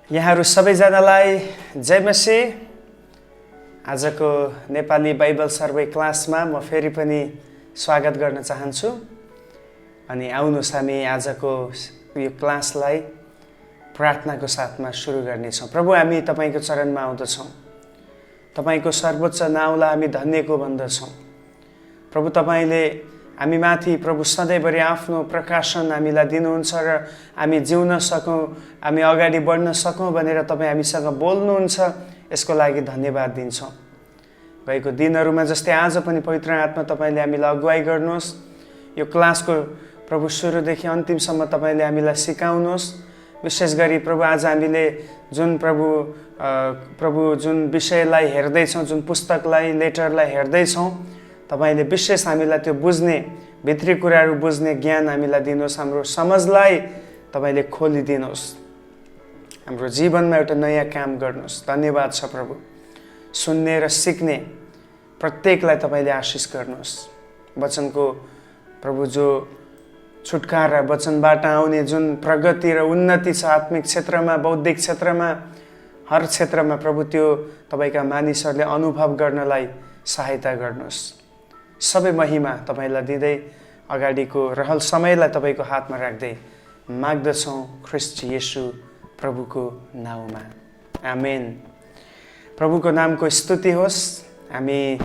यहाँहरू सबैजनालाई जय मसीह। आजको नेपाली बाइबल सर्वे क्लासमा म फेरि पनि स्वागत गर्न चाहन्छु। अनि आउनुहोस् हामी आजको यो क्लासलाई प्रार्थनाको साथमा सुरु गर्नेछौँ। प्रभु, हामी तपाईको चरणमा आउँदछौँ। तपाईको सर्वोच्च नाउँलाई हामी धन्यको भन्दछौँ। प्रभु, तपाईले हामी माथि प्रभु सधैँभरि आफ्नो प्रकाशन हामीलाई दिनुहुन्छ र हामी जिउन सकौँ, हामी अगाडि बढ्न सकौँ भनेर तपाईँ हामीसँग बोल्नुहुन्छ। यसको लागि धन्यवाद दिन्छौँ। गएको दिनहरूमा जस्तै आज पनि पवित्र आत्मा तपाईँले हामीलाई अगुवाई गर्नुहोस्। यो क्लासको प्रभु सुरुदेखि अन्तिमसम्म तपाईँले हामीलाई सिकाउनुहोस्। विशेष गरी प्रभु आज हामीले प्रभु जुन विषयलाई हेर्दैछौँ, जुन पुस्तकलाई लेटरलाई हेर्दैछौँ, तपाईले विशेष हामीलाई त्यो बुझ्ने, भित्री कुराहरू बुझ्ने ज्ञान हामीलाई दिनुहोस्। हाम्रो समझलाई तपाईले खोलिदिनुहोस्। हाम्रो जीवनमा एउटा नयाँ काम गर्नुहोस्। धन्यवाद छ प्रभु। सुन्ने र सिक्ने प्रत्येकलाई तपाईले आशिष गर्नुहोस्। वचनको प्रभु जो छुटकारा, वचनबाट आउने जुन प्रगति र उन्नति छ आत्मिक क्षेत्रमा, बौद्धिक क्षेत्रमा, हर क्षेत्रमा प्रभु त्यो तपाईका मानिसहरूले अनुभव गर्नलाई सहायता गर्नुहोस्। सबै महिमा तपाईलाई दिँदै अगाडिको रहल समयलाई तपाईको हातमा राख्दै माग्दछौँ ख्रीष्ट येशू प्रभुको नाउँमा, आमेन। प्रभुको नामको स्तुति होस्। हामी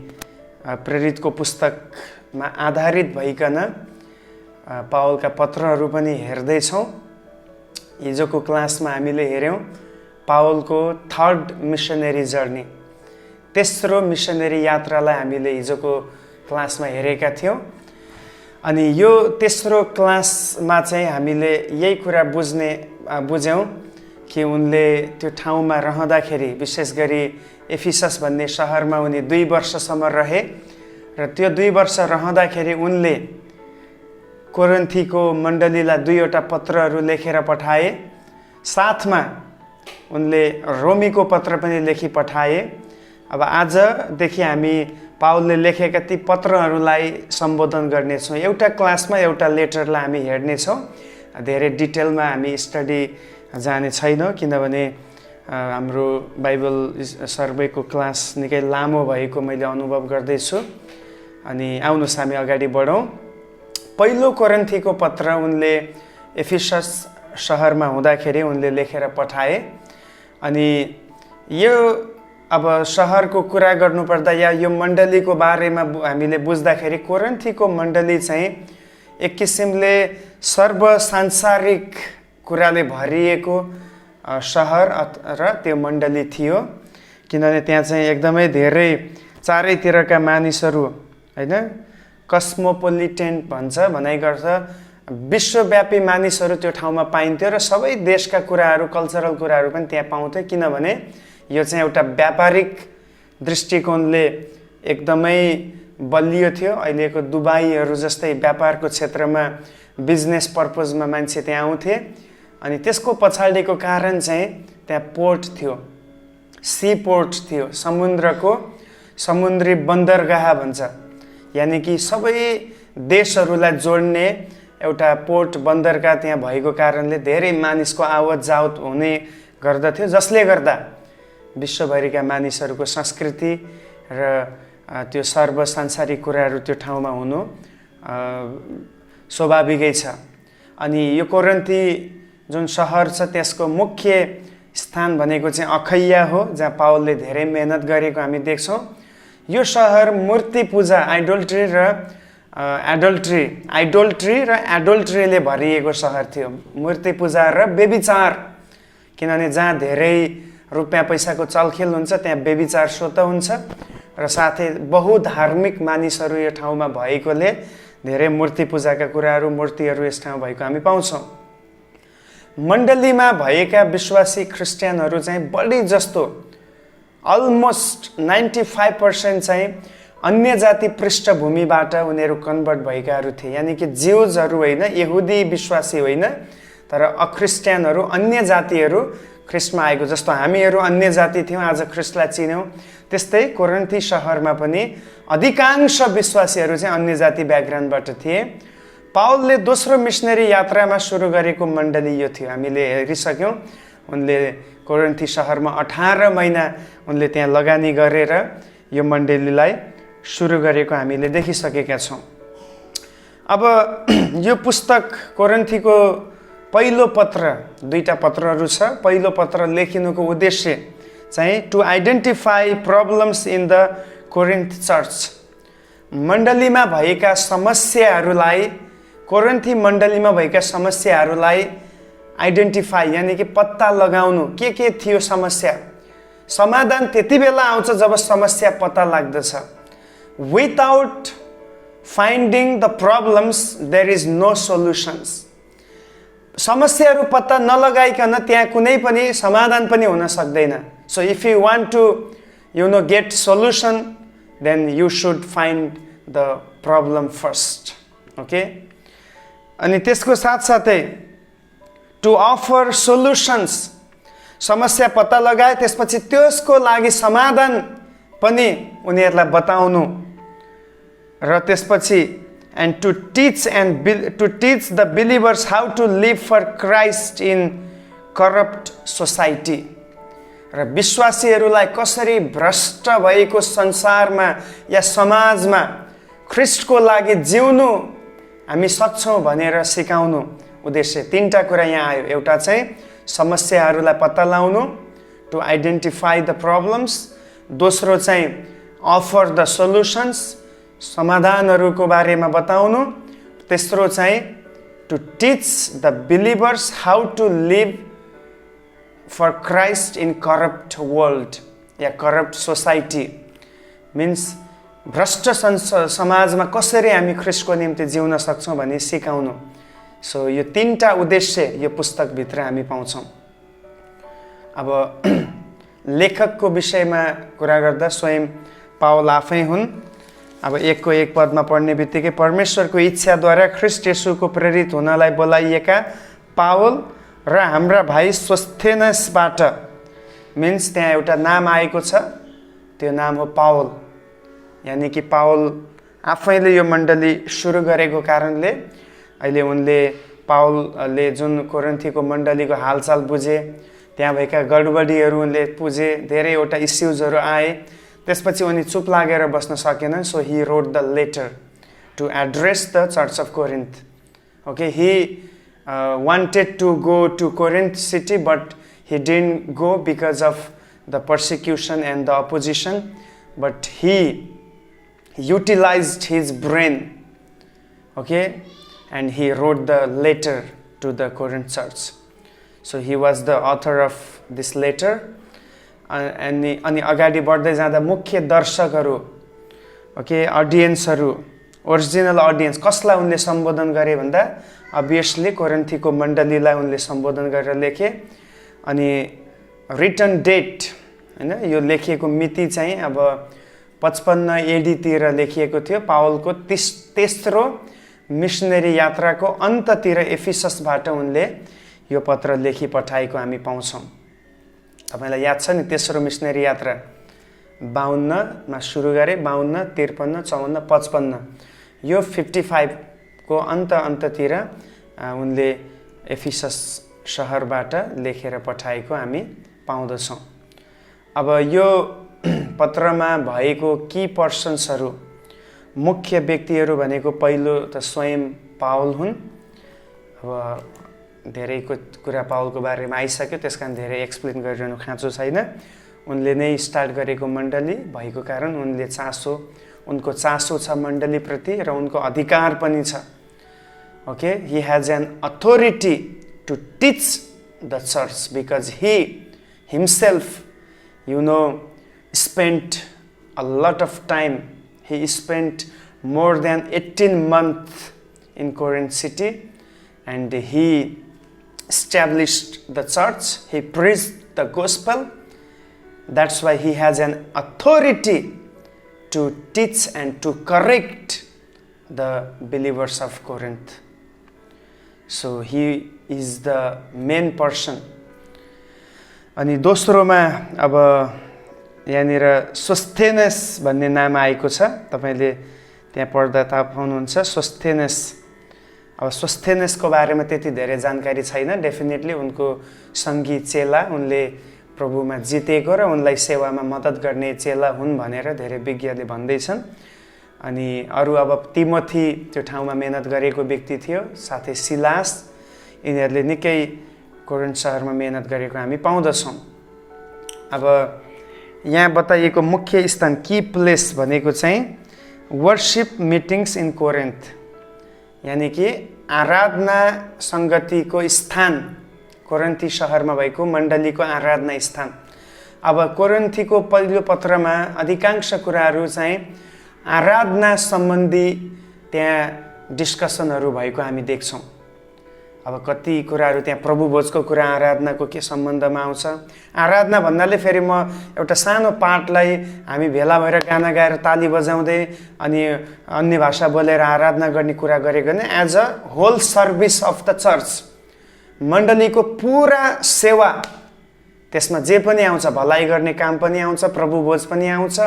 प्रेरितको पुस्तकमा आधारित भइकन पावलका पत्रहरू पनि हेर्दैछौँ। हिजोको क्लासमा हामीले हेऱ्यौँ पावलको थर्ड मिसनरी जर्नी, तेस्रो मिसनरी यात्रालाई हामीले हिजोको क्लासमा हेरेका थियौँ। अनि यो तेस्रो क्लासमा चाहिँ हामीले यही कुरा बुझ्यौँ कि उनले त्यो ठाउँमा रहँदाखेरि, विशेष गरी एफिसस भन्ने सहरमा उनी 2 वर्षसम्म रहे र त्यो 2 वर्ष रहँदाखेरि उनले कोरिन्थीको मण्डलीलाई 2वटा पत्रहरू लेखेर पठाए। साथमा उनले रोमीको पत्र पनि लेखी पठाए। अब आजदेखि हामी पावलले लेखेका ती पत्रहरूलाई सम्बोधन गर्नेछौँ। एउटा क्लासमा एउटा लेटरलाई हामी हेर्नेछौँ। धेरै डिटेलमा हामी स्टडी जाने छैनौँ, किनभने हाम्रो बाइबल सर्वेको क्लास निकै लामो भएको मैले अनुभव गर्दैछु। अनि आउनुहोस् हामी अगाडि बढौँ। पहिलो कोरिन्थीको पत्र उनले एफिसस सहरमा हुँदाखेरि उनले लेखेर पठाए। अनि यो अब सहरको कुरा गर्नुपर्दा या यो मण्डलीको बारेमा हामीले बुझ्दाखेरि कोरिन्थीको मण्डली चाहिँ एक किसिमले सर्वसांसारिक कुराले भरिएको सहर र त्यो मण्डली थियो। किनभने त्यहाँ चाहिँ एकदमै धेरै चारैतिरका मानिसहरू, होइन, कस्मोपोलिटेन भनाइ गर्छ, विश्वव्यापी मानिसहरू त्यो ठाउँमा पाइन्थ्यो र सबै देशका कुराहरू, कल्चरल कुराहरू पनि त्यहाँ पाउँथ्यो। किनभने यो चाहिँ एउटा व्यापारिक दृष्टिकोणले एकदमै बलियो थियो। अहिलेको दुबईहरू जस्तै व्यापारको क्षेत्रमा बिजनेस पर्पजमा मान्छे त्यहाँ आउँथे। अनि त्यसको पछाडिको कारण चाहिँ त्यहाँ पोर्ट थियो, सी पोर्ट थियो, समुद्री बन्दरगाह भन्छ। यानि कि सबै देशहरूलाई जोड्ने एउटा पोर्ट, बन्दरगाह त्यहाँ भएको कारणले धेरै मानिसको आवत जावत हुने गर्दथ्यो, जसले गर्दा विश्वभरिका मानिसहरूको संस्कृति र त्यो सर्वसांसारिक कुराहरू त्यो ठाउँमा हुनु स्वाभाविकै छ। अनि यो कोरिन्थी जुन सहर छ त्यसको मुख्य स्थान भनेको चाहिँ अखैया हो, जहाँ पावलले धेरै मेहनत गरेको हामी देख्छौँ। यो सहर मूर्ति पूजा, आइडोल्ट्री र एडल्ट्रीले भरिएको सहर थियो। मूर्ति पूजा र व्यभिचार, किनभने जहाँ धेरै रुपियाँ पैसाको चलखेल हुन्छ त्यहाँ व्यभिचार स्वत हुन्छ र साथै बहुधार्मिक मानिसहरू यो ठाउँमा भएकोले धेरै मूर्ति पूजाका कुराहरू, मूर्तिहरू यस ठाउँमा भएको हामी पाउँछौँ। मण्डलीमा भएका विश्वासी ख्रिस्टियनहरू चाहिँ बढी जस्तो अलमोस्ट 95% चाहिँ अन्य जाति पृष्ठभूमिबाट उनीहरू कन्भर्ट भएकाहरू थिए। यानि कि ज्युजहरू होइन, यहुदी विश्वासी होइन, तर अख्रिस्टियनहरू, अन्य जातिहरू ख्रिस्टमा आएको। जस्तो हामीहरू अन्य जाति थियौँ, आज ख्रिस्टलाई चिन्यौँ, त्यस्तै कोरिन्थी सहरमा पनि अधिकांश विश्वासीहरू चाहिँ अन्य जाति ब्याकग्राउन्डबाट थिए। पावलले दोस्रो मिसनरी यात्रामा सुरु गरेको मण्डली यो थियो। हामीले हेरिसक्यौँ उनले कोरिन्थी सहरमा 18 महिना उनले त्यहाँ लगानी गरेर यो मण्डलीलाई सुरु गरेको हामीले देखिसकेका छौँ। अब यो पुस्तक कोरिन्थीको पहिलो पत्र, दुईटा पत्रहरू छ। पहिलो पत्र लेखिनुको उद्देश्य चाहिँ to identify problems in the Corinth church, मण्डलीमा भएका समस्याहरूलाई, कोरिन्थी मण्डलीमा भएका समस्याहरूलाई आइडेन्टिफाई यानि कि पत्ता लगाउनु, के थियो समस्या। समाधान त्यति बेला आउँछ जब समस्या पत्ता लाग्दछ। Without finding the problems there is no solutions. समस्याहरू पत्ता नलगाइकन त्यहाँ कुनै पनि समाधान पनि हुन सक्दैन। So if you want to get solution, then you should find the problem first. Okay, अनि त्यसको साथसाथै टु अफर सोल्युसन्स, समस्या पत्ता लगाए त्यसपछि त्यसको लागि समाधान पनि उनीहरूलाई बताउनु, र त्यसपछि and to teach the believers how to live for Christ in corrupt society, र विश्वासीहरूलाई कसरी भ्रष्ट भएको संसारमा या समाजमा ख्रिस्टको लागि जिउनु हामी सक्छौँ भनेर सिकाउनु उद्देश्य। तीनटा कुरा यहाँ आयो। एउटा चाहिँ समस्याहरूलाई पत्ता लगाउनु, टु आइडेन्टिफाई द प्रब्लम्स। दोस्रो चाहिँ अफर द सोल्युसन्स, समाधानहरूको बारेमा बताउनु। तेस्रो चाहिँ to teach the believers how to live for Christ in corrupt world या करप्ट सोसाइटी, मिन्स भ्रष्ट समाजमा कसरी हामी ख्रिस्टको निम्ति जिउन सक्छौँ भनी सिकाउनु। सो यो तीनटा उद्देश्य यो पुस्तकभित्र हामी पाउँछौँ। अब लेखकको विषयमा कुरा गर्दा स्वयं पावल आफै हुन्। अब 1 पदमा पढ्ने बित्तिकै परमेश्वरको इच्छाद्वारा ख्रिस्ट येशूको प्रेरित हुनलाई बोलाइएका पावल र हाम्रा भाइ सोस्थेनसबाट, मिन्स त्यहाँ एउटा नाम आएको छ, त्यो नाम हो पावल। यानि कि पावल आफैले यो मण्डली सुरु गरेको कारणले अहिले उनले, पावलले जुन कोरिन्थीको मण्डलीको हालचाल बुझे, त्यहाँ भएका गडबडीहरू उनले बुझे, धेरैवटा इस्युजहरू आए, त्यसपछि उनी चुप लागेर बस्न सकेनन्। So he wrote the letter to address the church of Corinth. Okay, he wanted to go to Corinth city, but he didn't go because of the persecution and the opposition, but he utilized his brain, okay, and he wrote the letter to the Corinth church. So he was the author of this letter. अनि अगाडि बढ्दै जाँदा मुख्य दर्शकहरू, okay, अडियन्सहरू, original audience कसलाई उनले सम्बोधन गरे भन्दा अभियसली कोरिन्थीको मण्डलीलाई उनले सम्बोधन गरेर लेखे। अनि रिटर्न डेट, हैन, यो लेखिएको मिति चाहिँ अब 55 एडीतिर लेखिएको थियो। पावलको तेस्रो मिसनरी यात्राको अन्ततिर एफिससबाट उनले यो पत्र लेखी पठाएको हामी पाउँछौँ। तपाईलाई याद छ नि, तेस्रो मिसनरी यात्रा 52 मा सुरु गरे, 52, 53, 54, 55, यो 55 को अन्ततिर उनले एफिसस सहरबाट लेखेर पठाएको हामी पाउँदछौँ। अब यो पत्रमा भएको की पर्सन्सहरू, मुख्य व्यक्तिहरू भनेको पहिलो त स्वयं पावल हुन्। अब धेरैको कुरा पावलको बारेमा आइसक्यो, त्यसकारण धेरै एक्सप्लेन गरिरहनु खाँचो छैन। उनले नै स्टार्ट गरेको मण्डली भएको कारण उनको चासो छ मण्डलीप्रति र उनको अधिकार पनि छ। Okay, he has an authority to teach the church because he himself, spent a lot of time. He spent more than 18 months in Corinth city, and he established the church. He preached the gospel. That's why he has an authority to teach and to correct the believers of Corinth. So he is the main person. अनि दोस्रोमा अब यहाँनिर सोस्थेनस भन्ने नाम आएको छ। तपाईले त्यहाँ पढ्दा थाहा पाउनुहुन्छ। सोस्थेनस अब सोस्थेनेसको बारेमा त्यति धेरै जानकारी छैन। डेफिनेटली उनको सङ्गी चेला, उनले प्रभुमा जितेको र उनलाई सेवामा मद्दत गर्ने चेला हुन् भनेर धेरै विज्ञले भन्दैछन्। अनि अरू अब तिमोथी त्यो ठाउँमा मेहनत गरेको व्यक्ति थियो, साथै सिलास, यिनीहरूले निकै कोरिन्थ सहरमा मेहनत गरेको हामी पाउँदछौँ। अब यहाँ बताइएको मुख्य स्थान की प्लेस भनेको चाहिँ वर्शिप मिटिङ्स इन कोरिन्थ, यानि कि आराधना सङ्गतिको स्थान कोरिन्थी सहरमा भएको मण्डलीको आराधना स्थान। अब कोरिन्थीको पहिलो पत्रमा अधिकांश कुराहरू चाहिँ आराधना सम्बन्धी त्यहाँ डिस्कसनहरू भएको हामी देख्छौँ। अब कति कुराहरू त्यहाँ प्रभुभोजको कुरा आराधनाको के सम्बन्धमा आउँछ। आराधना भन्नाले फेरि म एउटा सानो पाठलाई हामी भेला भएर गाना गाएर ताली बजाउँदै अनि अन्य भाषा बोलेर आराधना गर्ने कुरा गरेको भने as a whole service of the church, मण्डलीको पुरा सेवा, त्यसमा जे पनि आउँछ, भलाइ गर्ने काम पनि आउँछ, प्रभुभोज पनि आउँछ,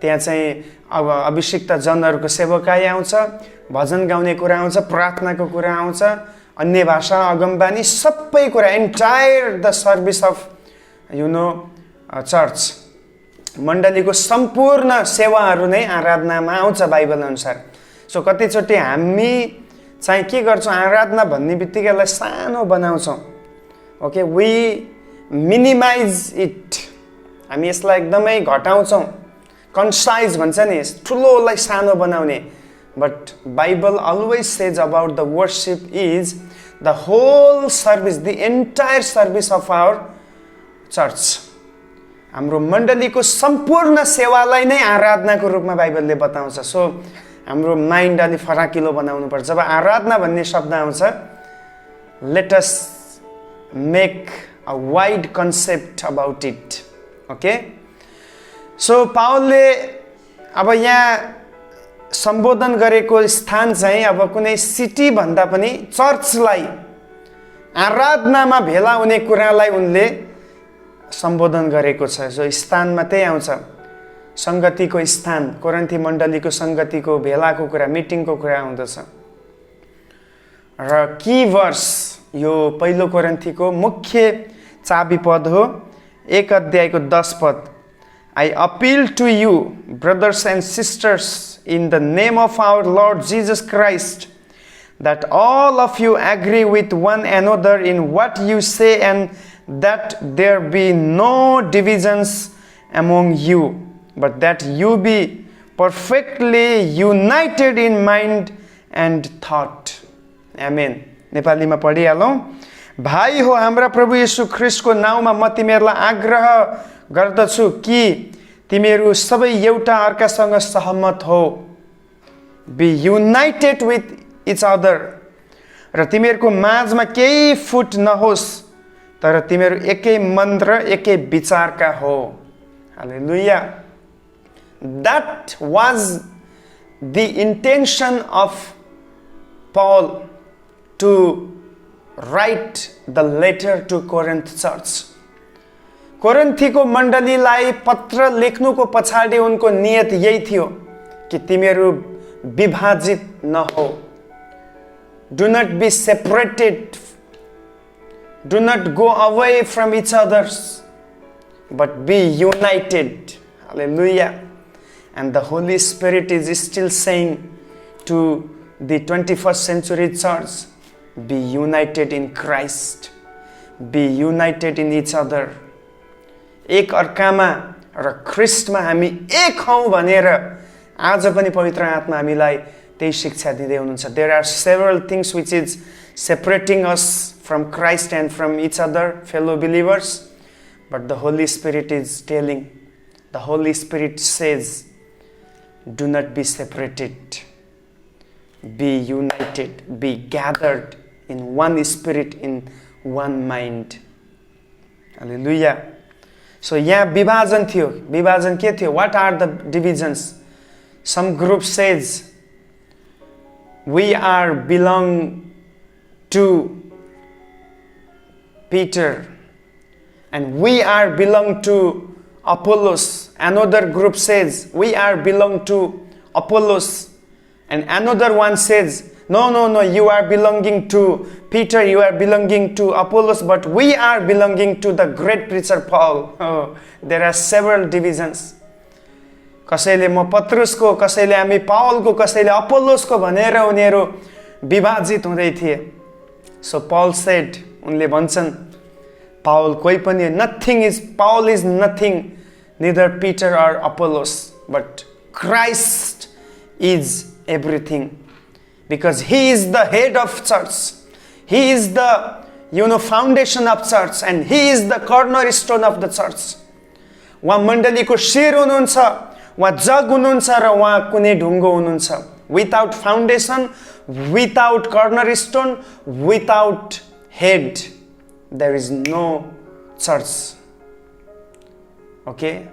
त्यहाँ चाहिँ अब अभिषिक्त जनहरूको सेवकाई आउँछ, भजन गाउने कुरा आउँछ, प्रार्थनाको कुरा आउँछ, अन्य भाषा, अगमबानी, सबै कुरा, entire the service of church, मण्डलीको सम्पूर्ण सेवाहरू नै आराधनामा आउँछ बाइबल अनुसार। सो कतिचोटि हामी चाहिँ के गर्छौँ, आराधना भन्ने बित्तिकैलाई सानो बनाउँछौँ। ओके, वी मिनिमाइज इट, हामी यसलाई एकदमै घटाउँछौँ, कन्साइज भन्छ नि, ठुलोलाई सानो बनाउने। But Bible always says about the worship is the whole service, the entire service of our church. हाम्रो मण्डलीको सम्पूर्ण सेवालाई नै आराधनाको रूपमा बाइबलले बताउँछ। सो हाम्रो माइन्ड अलि फराकिलो बनाउनु पर्छ। जब आराधना भन्ने शब्द आउँछ, let us make a wide concept about it. Okay, so पावलले अब यहाँ सम्बोधन गरेको स्थान चाहिँ अब कुनै सिटी भन्दा पनि चर्चलाई, आराधनामा भेला हुने कुरालाई उनले सम्बोधन गरेको छ। सो स्थानमा त्यही आउँछ, सङ्गतिको स्थान, कोरिन्थी मण्डलीको सङ्गतिको भेलाको कुरा, मिटिङको कुरा आउँदछ। र की वर्स यो पहिलो कोरिन्थीको मुख्य चाबी पद हो, 1 अध्यायको 10 पद। I appeal to you, brothers and sisters, in the name of our Lord Jesus Christ, that all of you agree with one another in what you say, and that there be no divisions among you, but that you be perfectly united in mind and thought. Amen. नेपालीमा पढिहालौँ। भाइ हो, हाम्रा प्रभु येशू ख्रीष्टको नाउँमा म तिमीहरूलाई आग्रह गर्दछु कि तिमीहरू सबै एउटा अर्कासँग सहमत हो, be united with each other, र तिमीहरूको माझमा केही फुट नहोस्, तर तिमीहरू एकै मन र एकै विचारका हो। हालेलुया। That was the intention of Paul to write the letter to Corinth church. कोरिन्थीको मण्डलीलाई पत्र लेख्नुको पछाडि उनको नियत यही थियो कि तिमीहरू विभाजित नहो। Do not be separated. Do not go away from each others, but be united. Hallelujah. And the Holy Spirit is still saying to the 21st century church, be united in Christ. Be united in each other. एक अर्कामा र ख्रिस्टमा हामी एक हौं भनेर आज पनि पवित्र आत्मा हामीलाई त्यही शिक्षा दिँदै हुनुहुन्छ। There are several things which is separating us from Christ and from each other, fellow believers, but the Holy Spirit is telling, the Holy Spirit says, do not be separated. Be united, be gathered in one spirit, in one mind. Hallelujah. So यहाँ विभाजन थियो। विभाजन के थियो? What are the divisions? Some group says we are belong to Peter and we are belong to Apollos. Another group says we are belong to Apollos, and another one says No, you are belonging to Peter, you are belonging to Apollos, but we are belonging to the great preacher Paul. Oh, there are several divisions. कसैले म पत्रुसको, कसैले हामी पावलको, कसैले अपोल्लोसको भनेर उनीहरू विभाजित हुँदै थिए. So Paul said, उनले भन्छन् पावल कोही पनि Paul is nothing, neither Peter or Apollos, but Christ is everything. Because he is the head of church. He is the foundation of church, and he is the cornerstone of the church. उहाँ मण्डलीको शिर हुनुहुन्छ, उहाँ जग हुनुहुन्छ र उहाँ कुनै ढुङ्गो हुनुहुन्छ. Without foundation, without cornerstone, without head, there is no church. Okay?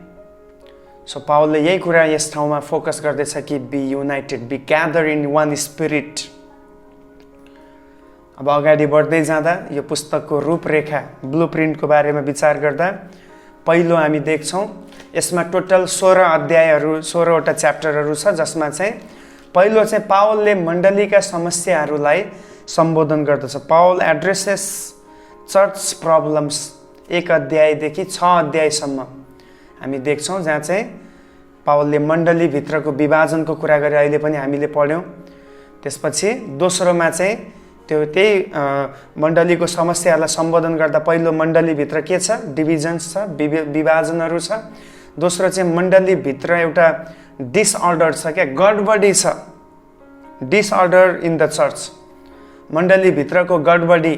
So पावलले यही कुरा यस ठाउँमा फोकस गर्दैछ कि be united, be gathered in one spirit. अब अगाडि बढ्दै जाँदा यो पुस्तकको रूपरेखा, ब्लुप्रिन्टको बारेमा विचार गर्दा पहिलो हामी देख्छौँ यसमा टोटल 16 अध्यायहरू, 16 वटा च्याप्टरहरू छ, जसमा चाहिँ पहिलो चाहिँ पावलले मण्डलीका समस्याहरूलाई सम्बोधन गर्दछ. पावल एड्रेसेस चर्च प्रब्लम्स 1 अध्यायदेखि 6 अध्यायसम्म हामी देख्छौँ, जहाँ चाहिँ पावलले मण्डलीभित्रको विभाजनको कुरा गरे, अहिले पनि हामीले पढ्यौँ. त्यसपछि दोस्रोमा चाहिँ त्यही मण्डलीको समस्याहरूलाई सम्बोधन गर्दा पहिलो मण्डलीभित्र के छ, डिभिजन्स छ, विभाजनहरू छ. दोस्रो चाहिँ मण्डलीभित्र एउटा डिसअर्डर छ, क्या गडबडी छ, डिसअर्डर इन द चर्च. मण्डलीभित्रको गडबडी,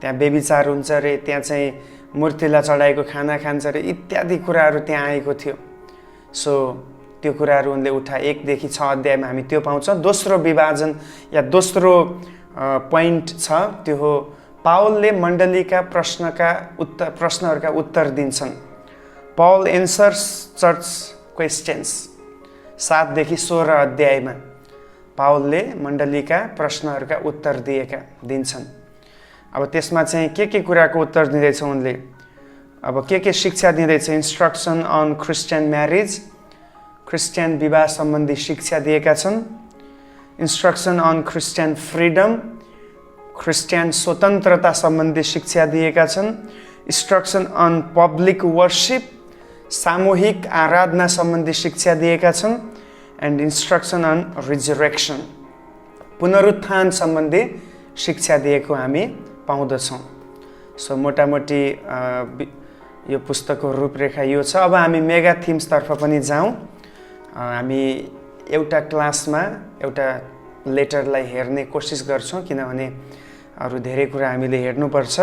त्यहाँ बेविचार हुन्छ रे, त्यहाँ चाहिँ मूर्तिलाई चढाएको खाना खान्छ रे, इत्यादि कुराहरू त्यहाँ आएको थियो. सो त्यो कुराहरू उनले उठा 1 देखि 6 अध्यायमा हामी त्यो पाउँछौँ. दोस्रो विभाजन या दोस्रो पोइन्ट छ, त्यो हो पावलले मण्डलीका प्रश्नहरूका उत्तर दिन्छन्. पावल एन्सर्स चर्च क्वेश्चन्स 7 देखि 16 अध्यायमा पावलले मण्डलीका प्रश्नहरूका उत्तर दिन्छन्. अब त्यसमा चाहिँ के कुराको उत्तर दिँदैछ उनले, अब के शिक्षा दिँदैछ. Instruction on Christian marriage, Christian विवाह सम्बन्धी शिक्षा दिएका छन्. Instruction on Christian freedom, Christian स्वतन्त्रता सम्बन्धी शिक्षा दिएका छन्. इन्स्ट्रक्सन अन पब्लिक वर्शिप, सामूहिक आराधना सम्बन्धी शिक्षा दिएका छन्. एन्ड इन्स्ट्रक्सन अन रिजरेक्सन, पुनरुत्थान सम्बन्धी शिक्षा दिएको हामी पाउँदछौँ. सो मोटामोटी यो पुस्तकको रूपरेखा यो छ. अब हामी मेगा थिम्सतर्फ पनि जाउँ. हामी एउटा क्लासमा एउटा लेटरलाई हेर्ने कोसिस गर्छौँ, किनभने अरू धेरै कुरा हामीले हेर्नुपर्छ.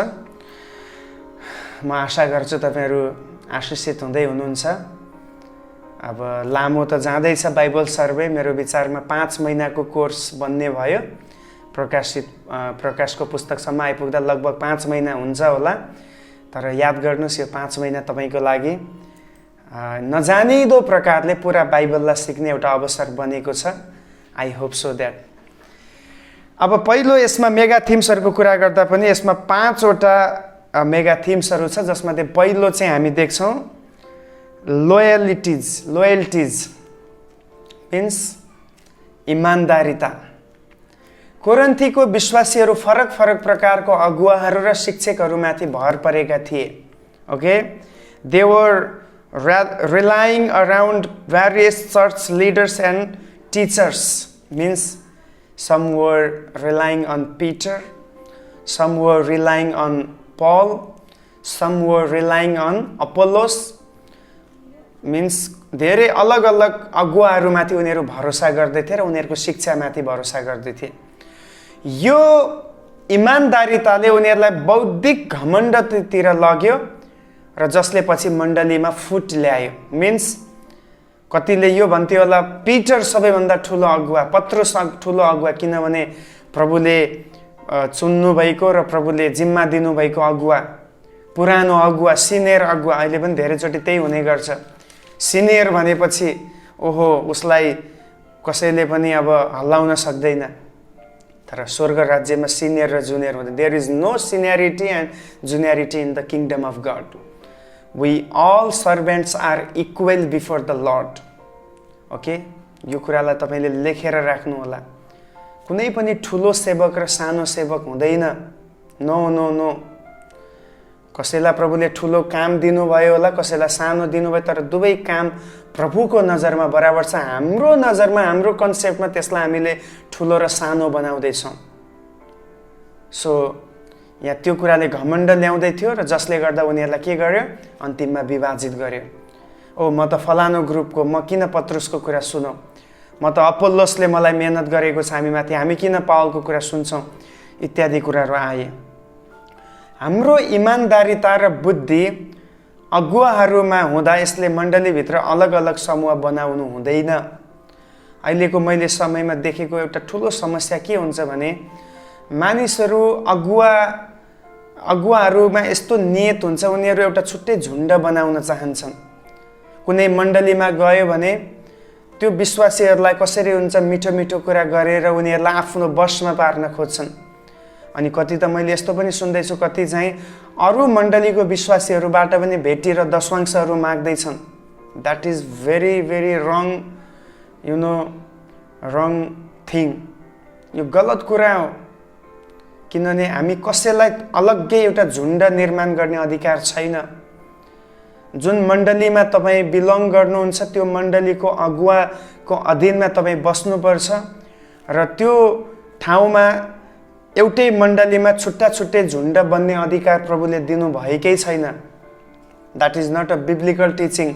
म आशा गर्छु तपाईँहरू आशिषित हुँदै हुनुहुन्छ. अब लामो त जाँदैछ बाइबल सर्वे, मेरो विचारमा 5 महिनाको कोर्स बन्ने भयो. प्रकाशको पुस्तकसम्म आइपुग्दा लगभग 5 महिना हुन्छ होला. तर याद गर्नुहोस्, यो 5 महिना तपाईँको लागि नजानिदो प्रकारले पुरा बाइबललाई सिक्ने एउटा अवसर बनेको छ. I hope so that. अब पहिलो यसमा मेगा थिम्सहरूको कुरा गर्दा पनि यसमा 5 वटा मेगा थिम्सहरू छ, जसमध्ये पहिलो चाहिँ हामी देख्छौँ लोयल्टिज मिन्स इमान्दारिता. कोरिन्थीको विश्वासीहरू फरक प्रकारको अगुवाहरू र शिक्षकहरूमाथि भर परेका थिए. Okay, they were relying around various church leaders and teachers. Means some were relying on Peter, some were relying on Paul, some were relying on Apollos. Means धेरै अलग अगुवाहरूमाथि उनीहरू भरोसा गर्दैथे र उनीहरूको शिक्षामाथि भरोसा गर्दैथे. यो इमान्दारिताले उनीहरूलाई बौद्धिक घमण्डतिर लग्यो र जसले पछि मण्डलीमा फुट ल्यायो. मिन्स कतिले यो भन्थ्यो होला पिटर सबैभन्दा ठुलो अगुवा, पत्रुस ठुलो अगुवा, किनभने प्रभुले चुन्नु भएको र प्रभुले जिम्मा दिनुभएको अगुवा, पुरानो अगुवा, सिनियर अगुवा. अहिले पनि धेरैचोटि त्यही हुने गर्छ. सिनियर भनेपछि ओहो उसलाई कसैले पनि अब हल्लाउन सक्दैन. तर स्वर्ग राज्यमा सिनियर र जुनियर हुँदैन. There is no seniority and juniority in the kingdom of God. We all servants are equal before the Lord. Okay, यो कुरालाई तपाईले लेखेर राख्नु होला. कुनै पनि ठुलो सेवक र सानो सेवक हुँदैन। No no no. कसैलाई प्रभुले ठुलो काम दिनुभयो होला, कसैलाई सानो दिनुभयो, तर दुवै काम प्रभुको नजरमा बराबर छ। हाम्रो नजरमा, हाम्रो कन्सेप्टमा त्यसलाई हामीले ठुलो र सानो बनाउँदैछौँ। सो यहाँ त्यो कुराले घमण्ड ल्याउँदै थियो र जसले गर्दा उनीहरूलाई के गर्यो? अन्तिममा विभाजित गर्यो। ओ म त फलानो ग्रुपको, म किन पत्रुसको कुरा सुनौँ? म त अपोल्लोसले मलाई मेहनत गरेको छ हामीमाथि, हामी किन पावलको कुरा सुन्छौँ? इत्यादि कुराहरू आए। हाम्रो इमान्दारिता र बुद्धि अगुवाहरूमा हुँदा यसले मण्डलीभित्र अलग अलग समूह बनाउनु हुँदैन। अहिलेको मैले समयमा देखेको एउटा ठुलो समस्या के हुन्छ भने मानिसहरू अगुवाहरूमा यस्तो नियत हुन्छ, उनीहरू एउटा छुट्टै झुन्ड बनाउन चाहन्छन्। कुनै मण्डलीमा गयो भने त्यो विश्वासीहरूलाई कसरी हुन्छ मिठो मिठो कुरा गरेर उनीहरूलाई आफ्नो बसमा पार्न खोज्छन्। अनि कति त मैले यस्तो पनि सुन्दैछु, कति चाहिँ अरू मण्डलीको विश्वासीहरूबाट पनि भेटी र दशवांशहरू माग्दैछन्। That is very very wrong, you know, wrong thing. यो गलत कुरा हो, किनभने हामी कसैलाई अलग्गै एउटा झुन्ड निर्माण गर्ने अधिकार छैन। जुन मण्डलीमा तपाईँ बिलङ गर्नुहुन्छ त्यो मण्डलीको अगुवाको अधीनमा तपाईँ बस्नुपर्छ र त्यो ठाउँमा एउटै मण्डलीमा छुट्टा छुट्टै झुन्ड बन्ने अधिकार प्रभुले दिनुभएकै छैन। That is not a biblical teaching.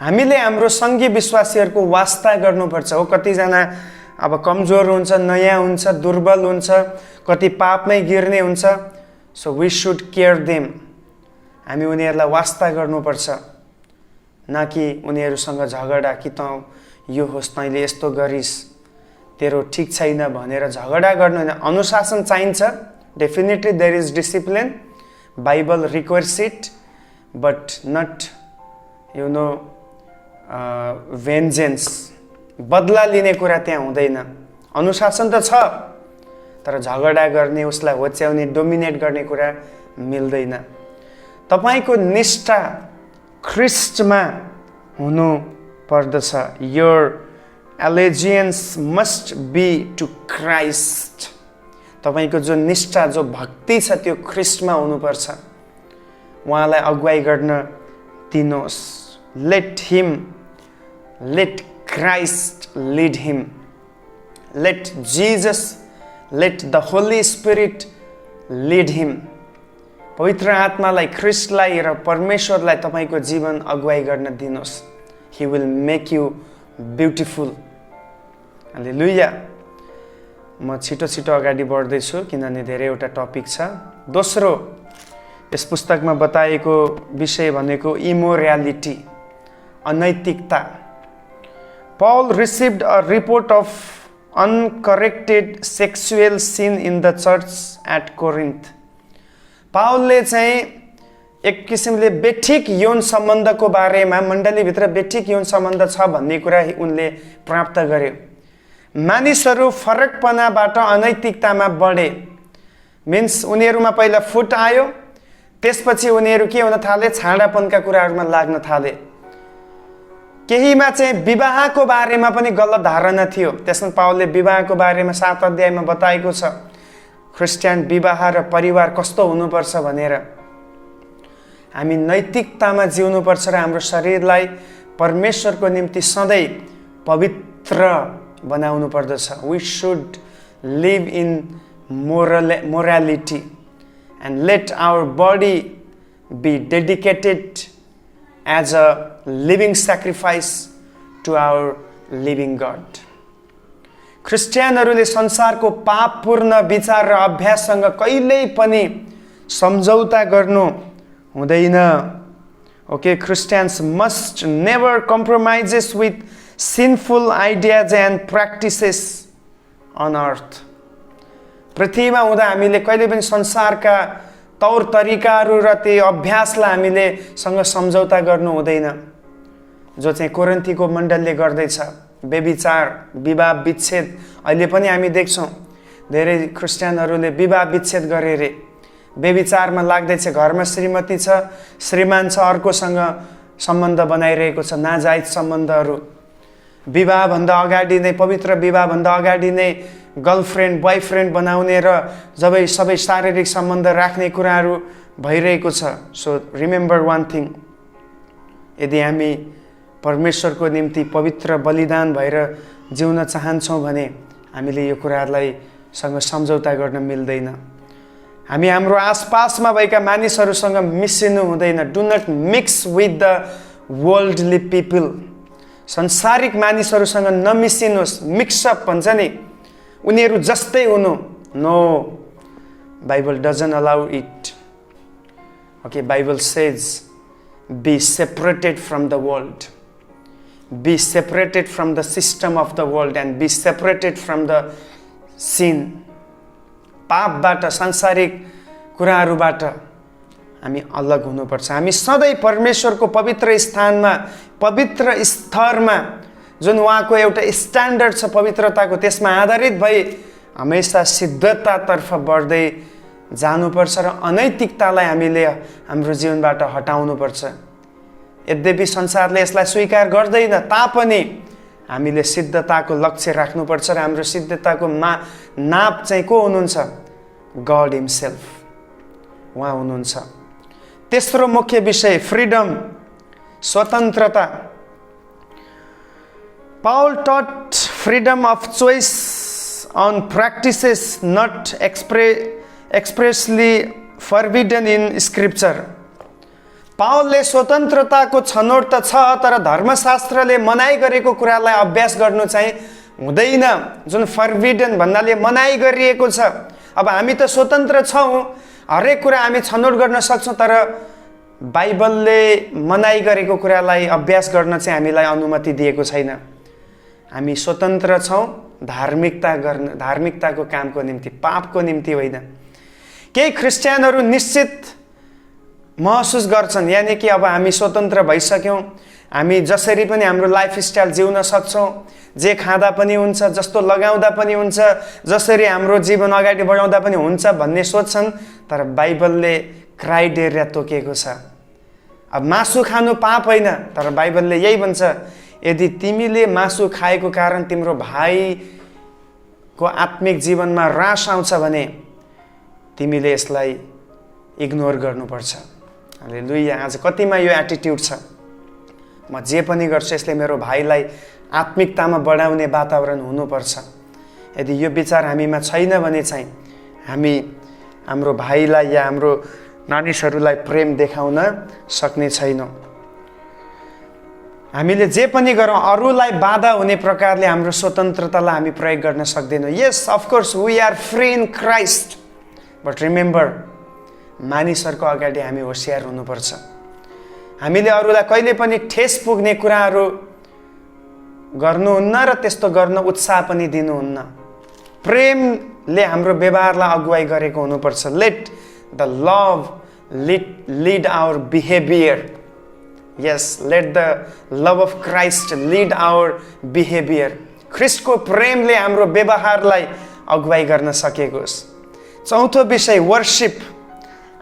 हामीले हाम्रो सङ्घीय विश्वासीहरूको वास्ता गर्नुपर्छ। हो, कतिजना अब कमजोर हुन्छ, नयाँ हुन्छ, दुर्बल हुन्छ, कति पापमै गिर्ने हुन्छ। So we should care them. हामी उनीहरूलाई वास्ता गर्नुपर्छ, न कि उनीहरूसँग झगडा कि त यो होस् तैँले यस्तो गरिस्, तेरो ठिक छैन भनेर झगडा गर्नु होइन। अनुशासन चाहिन्छ, definitely there is discipline, Bible requires it, but not you know vengeance, बदला लिने कुरा त्यहाँ हुँदैन। अनुशासन त छ, तर झगडा गर्ने, उसलाई होच्याउने, डोमिनेट गर्ने कुरा मिल्दैन। तपाईको निष्ठा ख्रिस्टमा हुनु पर्दछ। Your allegiance must be to Christ. तपाईको जो निष्ठा, जो भक्ति छ त्यो ख्रिस्टमा हुनुपर्छ। उहाँलाई अगुवाई गर्न दिनुहोस्। Let Christ lead him. Let Jesus, let the Holi Spirit lead him. पवित्र आत्मालाई, ख्रिस्टलाई र परमेश्वरलाई तपाईको जीवन अगुवाई गर्न दिनुहोस्। He will make you beautiful. Hallelujah. म छिटो छिटो अगाडि बढ्दैछु किनभने धेरैवटा टपिक छ। दोस्रो यस पुस्तकमा बताएको विषय भनेको immorality, अनैतिकता। Paul received a report of uncorrected sexual sin in the church at Corinth. पाउलले चाहिँ एक किसिमले बेठिक यौन सम्बन्धको बारेमा, मण्डलीभित्र बेठिक यौन सम्बन्ध छ भन्ने कुरा उनले प्राप्त गरे। मानिसहरू फरकपनाबाट अनैतिकतामा बढे। मिन्स उनीहरूमा पहिला फुट आयो, त्यसपछि उनीहरू के हुन थाले? छाडापनका कुराहरूमा लाग्न थाले। केहीमा चाहिँ विवाहको बारेमा पनि गलत धारणा थियो। त्यसमा पाउलले विवाहको बारेमा 7 अध्यायमा बताएको छ, ख्रिस्टियन विवाह र परिवार कस्तो हुनुपर्छ भनेर। हामी नैतिकतामा जिउनुपर्छ र हाम्रो शरीरलाई परमेश्वरको निम्ति सधैँ पवित्र बनाउनु पर्दछ। We should live in morality and let our body be dedicated as a living sacrifice to our living God. ख्रिस्टियनहरूले संसारको पापपूर्ण विचार र अभ्याससँग कहिल्यै पनि सम्झौता गर्नु हुँदैन। Okay, Christians must never compromises with sinful ideas and practices on earth. पृथ्वीमा हुँदा हामीले कहिले पनि संसारका तौर तरिकाहरू र त्यो अभ्यासलाई हामीले सँग सम्झौता गर्नु हुँदैन, जो चाहिँ कोरिन्थीको मण्डलले गर्दैछ। व्यभिचार, विवाह विच्छेद, अहिले पनि हामी देख्छौँ धेरै ख्रिस्टियनहरूले विवाह विच्छेद गरे रे, व्यभिचारमा लाग्दैछ। घरमा श्रीमती छ, श्रीमान छ, अर्कोसँग सम्बन्ध बनाइरहेको छ, नाजायज सम्बन्धहरू। विवाहभन्दा अगाडि नै, पवित्र विवाहभन्दा अगाडि नै गर्लफ्रेन्ड बोयफ्रेन्ड बनाउने र सबै शारीरिक सम्बन्ध राख्ने कुराहरू भइरहेको छ। सो रिमेम्बर वान थिङ, यदि हामी परमेश्वरको निम्ति पवित्र बलिदान भएर जिउन चाहन्छौँ भने हामीले यो कुराहरूलाई सँग सम्झौता गर्न मिल्दैन। हामी हाम्रो आसपासमा भएका मानिसहरूसँग मिसिनु हुँदैन। Do not mix with the worldly people. संसारिक मानिसहरूसँग नमिसिनुहोस्। मिक्सअप भन्छ नि, उनीहरू जस्तै हुनु। No, Bible doesn't allow it. Okay, Bible says be separated from the world, be separated from the system of the world and be separated from the sin. पापबाट, सांसारिक कुराहरूबाट हामी अलग हुनुपर्छ। हामी सधैँ परमेश्वरको पवित्र स्थानमा, पवित्र स्तरमा, जुन उहाँको एउटा स्ट्यान्डर्ड छ पवित्रताको, त्यसमा आधारित भई हमेसा सिद्धतातर्फ बढ्दै जानुपर्छ र अनैतिकतालाई हामीले हाम्रो जीवनबाट हटाउनुपर्छ। यद्यपि संसारले यसलाई स्वीकार गर्दैन तापनि हामीले सिद्धताको लक्ष्य राख्नुपर्छ र हाम्रो सिद्धताको नाप चाहिँ को हुनुहुन्छ? गॉड हिमसेल्फ, उहाँ हुनुहुन्छ। तेस्रो मुख्य विषय फ्रीडम, स्वतन्त्रता। Paul taught freedom of choice on practices not expressly forbidden in scripture. पावलले स्वतन्त्रताको छनौट त छ, तर धर्मशास्त्रले मनाई गरेको कुरालाई अभ्यास गर्नु चाहिँ हुँदैन, जुन फर्बिडन भन्नाले मनाई गरिएको छ। अब हामी त स्वतन्त्र छौँ, हरेक कुरा हामी छनौट गर्न सक्छौँ, तर बाइबलले मनाई गरेको कुरालाई अभ्यास गर्न चाहिँ हामीलाई अनुमति दिएको छैन। हामी स्वतन्त्र छौँ धार्मिकताको कामको निम्ति, पापको निम्ति होइन। केही क्रिस्चियनहरू निश्चित महसुस गर्छन्, यानि कि अब हामी स्वतन्त्र भइसक्यौँ, हामी जसरी पनि हाम्रो लाइफस्टाइल जिउन सक्छौँ, जे खाँदा पनि हुन्छ, जस्तो लगाउँदा पनि हुन्छ, जसरी हाम्रो जीवन अगाडि बढाउँदा पनि हुन्छ भन्ने सोच्छन्। तर बाइबलले क्राइटेरिया तोकेको छ। अब मासु खानु पाप होइन, तर बाइबलले यही भन्छ, यदि तिमीले मासु खाएको कारण तिम्रो भाइको आत्मिक जीवनमा ह्रास आउँछ भने तिमीले यसलाई इग्नोर गर्नुपर्छ। हालेलुया। आज कतिमा यो एटिट्युड छ, म जे पनि गर्छु यसले मेरो भाइलाई आत्मिकतामा बढाउने वातावरण हुनुपर्छ। यदि यो विचार हामीमा छैन भने चाहिँ हामी हाम्रो भाइलाई या हाम्रो मानिसहरूलाई प्रेम देखाउन सक्ने छैनौँ। हामीले जे पनि गरौँ अरूलाई बाधा हुने प्रकारले हाम्रो स्वतन्त्रतालाई हामी प्रयोग गर्न सक्दैनौँ। Yes, of course we are free in Christ, but remember मानिसहरूको अगाडि हामी होसियार हुनुपर्छ। हामीले अरूलाई कहिले पनि ठेस पुग्ने कुराहरू गर्नुहुन्न र त्यस्तो गर्न उत्साह पनि दिनुहुन्न। प्रेमले हाम्रो व्यवहारलाई अगुवाई गरेको हुनुपर्छ। Let the love lead our behaviour. Yes, let the love of Christ lead our behavior. ख्रिस्टको प्रेमले हाम्रो व्यवहारलाई अगुवाई गर्न सकेको होस्। चौथो विषय वर्शिप,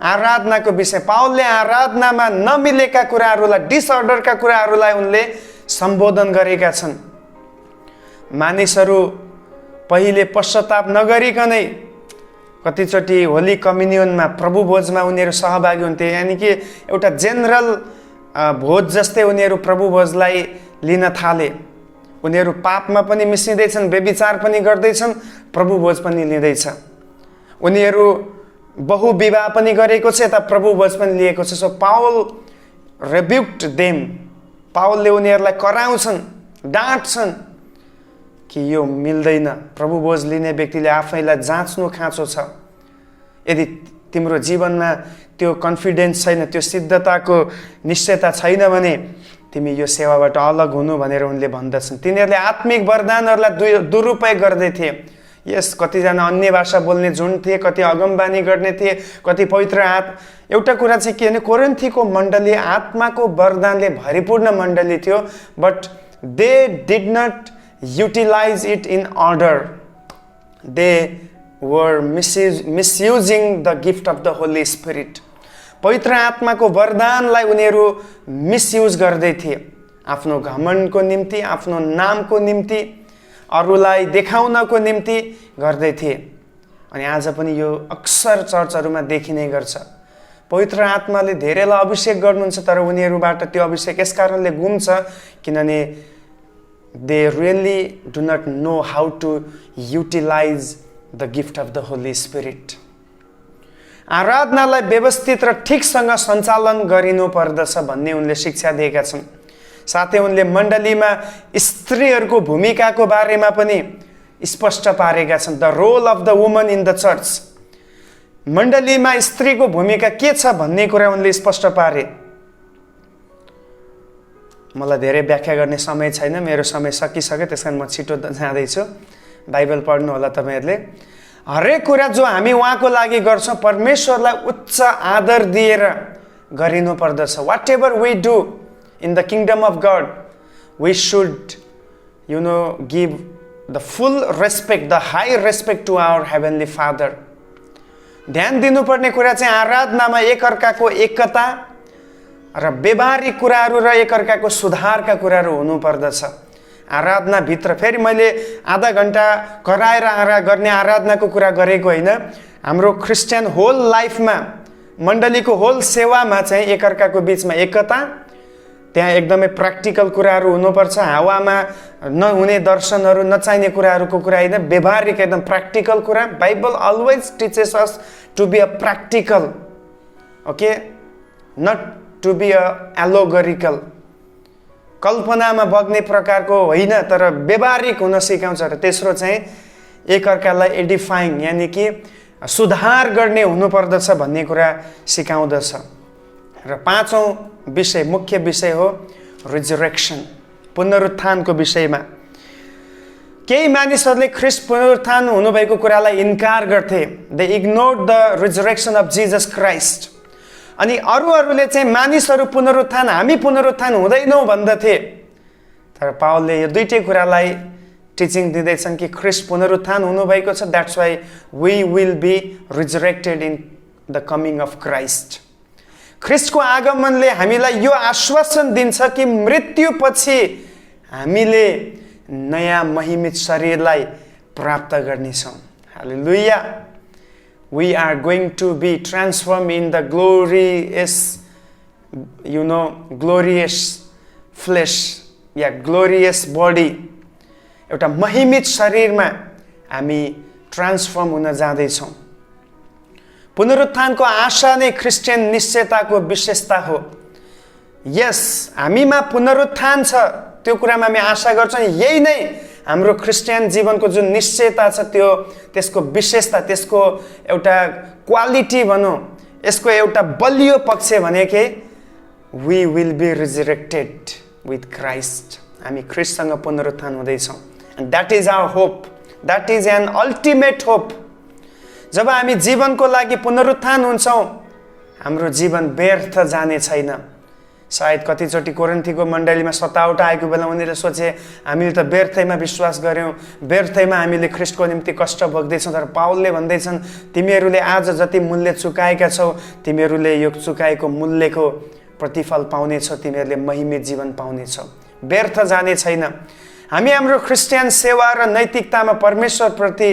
आराधनाको विषय। पावलले आराधनामा नमिलेका कुराहरूलाई, डिसअर्डरका कुराहरूलाई उनले सम्बोधन गरेका छन्। मानिसहरू पहिले पश्चाताप नगरिकनै कतिचोटि होली कम्युनियनमा, प्रभु भोजमा उनीहरू सहभागी हुन्थे, यानि कि एउटा जेनरल भोज जस्तै उनीहरू प्रभु भोजलाई लिन थाले। उनीहरू पापमा पनि मिसिँदैछन्, व्यभिचार पनि गर्दैछन्, प्रभु भोज पनि लिँदैछ। उनीहरू बहुविवाह पनि गरेको छ, यता प्रभु भोज पनि लिएको छ। So Paul rebuked them. पावलले उनीहरूलाई कराउँछन्, डाँट्छन् कि यो मिल्दैन। प्रभु भोज लिने व्यक्तिले आफैलाई जाँच्नु खाँचो छ। यदि तिम्रो जीवनमा त्यो कन्फिडेन्स छैन, त्यो सिद्धताको निश्चयता छैन भने तिमी यो सेवाबाट अलग हुनु भनेर उनले भन्दछन्। तिनीहरूले आत्मिक वरदानहरूलाई दुरुपयोग गर्दै थिए। यस, कतिजना अन्य भाषा बोल्ने जुन थिए, कति अगमबानी गर्ने थिए, कति पवित्र एउटा कुरा चाहिँ के भने कोरिन्थीको मण्डली आत्माको वरदानले भरिपूर्ण मण्डली थियो, but they did not utilise it in order. They were misusing the gift of the Holi Spirit. पवित्र आत्माको वरदानलाई उनीहरू मिसयुज गर्दै थिए। आफ्नो घमण्डको निम्ति, आफ्नो नामको निम्ति, अरूलाई देखाउनको निम्ति गर्दै थिए। अनि आज पनि यो अक्सर चर्चहरूमा देखिने गर्छ। पवित्र आत्माले धेरैलाई अभिषेक गर्नुहुन्छ, तर उनीहरूबाट त्यो अभिषेक यस कारणले गुम्छ किनभने they really do not know how to utilize the gift of the Holi spirit. आराधनालाई व्यवस्थित र ठिकसँग सञ्चालन गरिनु पर्दछ भन्ने उनले शिक्षा दिएका छन्। साथै उनले मण्डलीमा स्त्रीहरूको भूमिकाको बारेमा पनि स्पष्ट पारेका छन्। The role of the woman in the church, मण्डलीमा स्त्रीको भूमिका के छ भन्ने कुरा उनले स्पष्ट पारे। मलाई धेरै व्याख्या गर्ने समय छैन, मेरो समय सकिसक्यो, त्यसकारण म छिटो जाँदैछु। बाइबल पढ्नु होला तपाईँहरूले। हरेक कुरा जो हामी उहाँको लागि गर्छौँ परमेश्वरलाई उच्च आदर दिएर गरिनु पर्दछ। Whatever we do in the kingdom of God we should give the full respect, the high respect to our heavenly Father. ध्यान दिनुपर्ने कुरा चाहिँ आराधनामा एकअर्काको एकता र व्यवहारिक कुराहरू र एकअर्काको सुधारका कुराहरू हुनुपर्दछ। आराधनाभित्र फेरि मैले आधा घन्टा कराएर गर्ने आराधनाको कुरा गरेको होइन। हाम्रो क्रिस्चियन होल लाइफमा, मण्डलीको होल सेवामा चाहिँ एकअर्काको बिचमा एकता, त्यहाँ एकदमै प्र्याक्टिकल कुराहरू हुनुपर्छ। हावामा नहुने दर्शनहरू, नचाहिने कुराहरूको कुरा होइन, व्यवहारिक एकदम प्र्याक्टिकल कुरा। Bible always teaches us to be a practical, okay, not to be a allegorical, कल्पनामा बग्ने प्रकारको होइन, तर व्यवहारिक हुन सिकाउँछ। र तेस्रो चाहिँ एकअर्कालाई एडिफाइङ, यानि कि सुधार गर्ने हुनुपर्दछ भन्ने कुरा सिकाउँदछ। र पाँचौँ विषय, मुख्य विषय हो रिजरेक्सन, पुनरुत्थानको विषयमा। केही मानिसहरूले ख्रिस्ट पुनरुत्थान हुनुभएको कुरालाई इन्कार गर्थे। They ignored the resurrection of Jesus Christ. अनि अरूहरूले चाहिँ मानिसहरू पुनरुत्थान, हामी पुनरुत्थान हुँदैनौँ भन्दथे। तर पावलले यो दुईटै कुरालाई टिचिङ दिँदैछन् कि ख्रिस्ट पुनरुत्थान हुनुभएको छ, that's why we will be resurrected in the coming of Christ. ख्रिस्टको आगमनले हामीलाई यो आश्वासन दिन्छ कि मृत्युपछि हामीले नयाँ महिमित शरीरलाई प्राप्त गर्नेछौँ। हालेलुया। We are going to be transformed in the glorious flesh, glorious body. एउटा महिमित शरीरमा हामी ट्रान्सफर्म हुन जाँदैछौँ। पुनरुत्थानको आशा नै क्रिस्चियन निश्चयताको विशेषता हो। यस, हामीमा पुनरुत्थान छ, त्यो कुरामा हामी आशा गर्छौँ। यही नै हाम्रो क्रिस्चियन जीवनको जुन निश्चयता छ, त्यसको विशेषता, त्यसको एउटा क्वालिटी भनौँ, यसको एउटा बलियो पक्ष भनेकै we will be resurrected with Christ. हामी ख्रिस्टसँग पुनरुत्थान हुँदैछौँ। And that is our hope, that is an ultimate hope. जब हामी जीवनको लागि पुनरुत्थान हुन्छौँ, हाम्रो जीवन व्यर्थ जाने छैन। सायद कतिचोटि कोरिन्थीको मण्डलीमा सतावट आएको बेला उनीहरूले सोचे हामीले त व्यर्थैमा विश्वास गऱ्यौँ, व्यर्थैमा हामीले ख्रिस्टको निम्ति कष्ट भोग्दैछौँ। तर पावलले भन्दैछन्, तिमीहरूले आज जति मूल्य चुकाएका छौ, तिमीहरूले यो चुकाएको मूल्यको प्रतिफल पाउनेछौ, तिमीहरूले महिमित जीवन पाउनेछौ, व्यर्थ जाने छैन। हामी हाम्रो क्रिस्चियन सेवा र नैतिकतामा परमेश्वरप्रति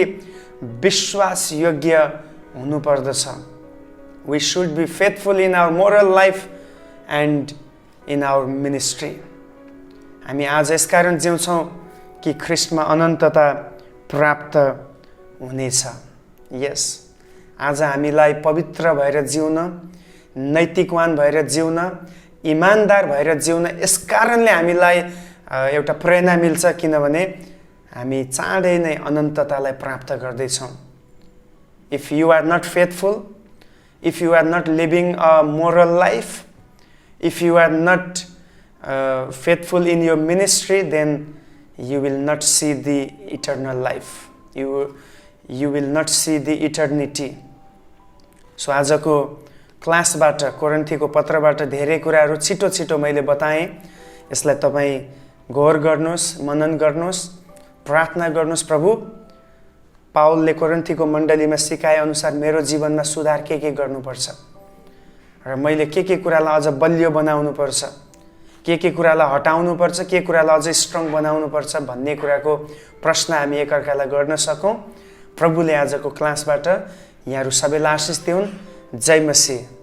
विश्वास योग्य हुनुपर्दछ। We should be faithful in our moral life and in our ministry. हामी आज यसकारण जिउँछौँ कि ख्रिस्टमा अनन्तता प्राप्त हुनेछ। यस, आज हामीलाई पवित्र भएर जिउन, नैतिकवान भएर जिउन, इमान्दार भएर जिउन यसकारणले हामीलाई एउटा प्रेरणा मिल्छ, किनभने हामी चाँडै नै अनन्ततालाई प्राप्त गर्दैछौँ। If you are not faithful, if you are not living a moral life, if you are not faithful in your ministry, then you will not see the eternal life. You will not see the eternity. So आजको क्लासबाट, कोरिन्थीको पत्रबाट धेरै कुराहरू छिटो छिटो मैले बताएँ। यसलाई तपाईँ गौर गर्नुहोस्, मनन गर्नुहोस्, प्रार्थना गर्नुहोस्। प्रभु, पावलले कोरिन्थीको मण्डलीमा सिकाए अनुसार मेरो जीवनमा सुधार के गर्नुपर्छ र मैले के कुरालाई अझ बलियो बनाउनु पर्छ, के कुरालाई हटाउनुपर्छ, के कुरालाई अझै स्ट्रङ बनाउनुपर्छ भन्ने कुराको प्रश्न हामी एकअर्कालाई गर्न सकौँ। प्रभुले आजको क्लासबाट यहाँहरू सबैलाई आशिष दिउन्। जय मसीह।